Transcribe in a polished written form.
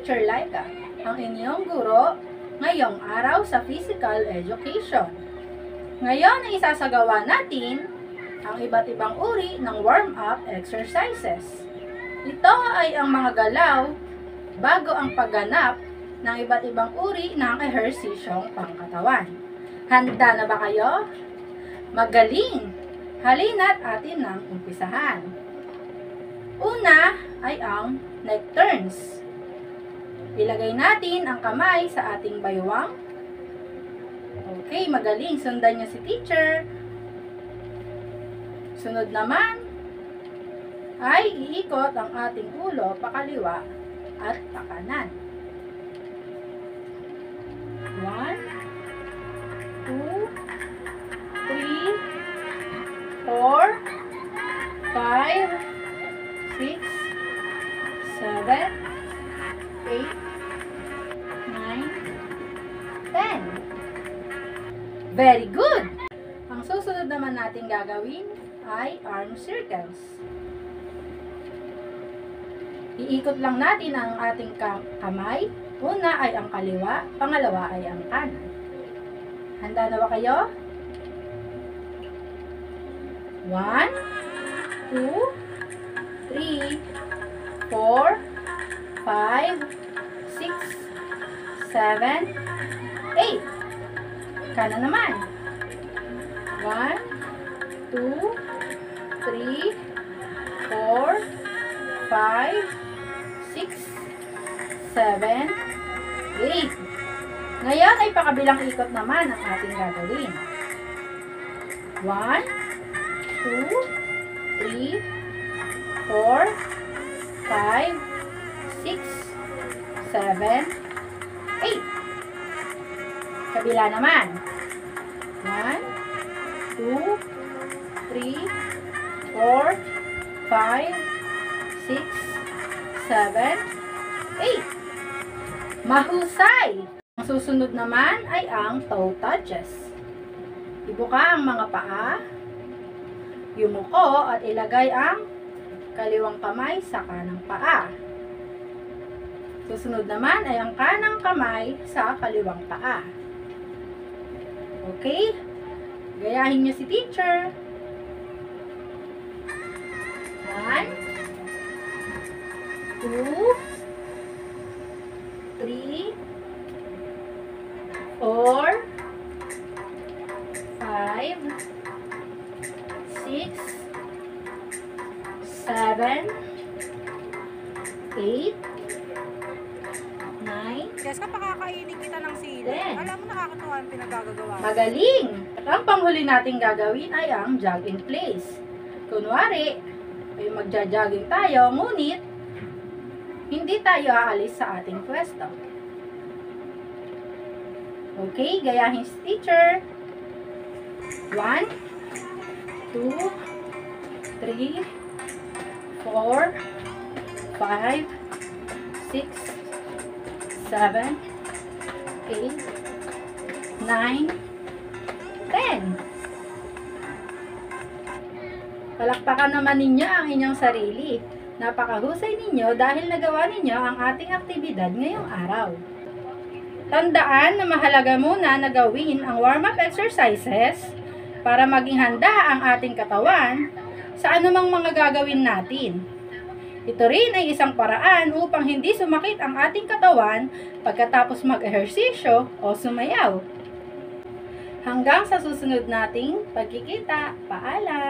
Teacher Laika, ang inyong guro ngayong araw sa Physical Education. Ngayon ay isasagawa natin ang iba't ibang uri ng warm-up exercises. Ito ay ang mga galaw bago ang pagganap ng iba't ibang uri ng ehersisyong pangkatawan. Handa na ba kayo? Magaling! Halina't atin nang umpisahan. Una ay ang neck turns. Ilagay natin ang kamay sa ating baywang. Okay, magaling. Sundan niyo si teacher. Sunod naman ay iikot ang ating ulo pakaliwa at pakanan. 1, 2, 3, 4, 5, 6, 7, 8, 9, 10. Very good! Ang susunod naman natin gagawin ay arm circles. Iikot lang natin ang ating kamay. Una ay ang kaliwa, pangalawa ay ang kanan. Handa na ba kayo? 1, 2, 3, 4, 5, 6, 7, 8. Kanan naman. 1, 2, 3, 4, 5, 6, 7, 8. Ngayon ay pakabilang ikot naman ang ating gagawin. 1, 2, 3, 4, 5, 6, 7, 8. Kabila naman. 1, 2, 3, 4, 5, 6, 7, 8. Mahusay! Ang susunod naman ay ang toe touches. Ibuka ang mga paa, yumuko at ilagay ang kaliwang kamay sa kanang paa. Susunod naman ay ang kanang kamay sa kaliwang paa. Okay? Gayahin niyo si teacher. 1, 2, 3, 4, 5, 6, 7, 8, 9, Yes, kapag kakainin kita ng sili, 10. alam mo nakakatuwa ang pinagagagawa. Magaling! At ang panghuli nating gagawin ay ang jog in place. Kunwari, ay magja-jogging tayo, ngunit hindi tayo aalis sa ating pwesto. Okay, gayahin si teacher. 1, 2, 3, 4, 5, 6, 7, 8, 9, 10. Palakpakan naman ninyo ang inyong sarili. Napakahusay ninyo dahil nagawa ninyo ang ating aktibidad ngayong araw. Tandaan na mahalaga muna na gawin ang warm-up exercises para maging handa ang ating katawan sa anumang mga gagawin natin. Ito rin ay isang paraan upang hindi sumakit ang ating katawan pagkatapos mag-ehersisyo o sumayaw. Hanggang sa susunod nating pagkikita. Paalam!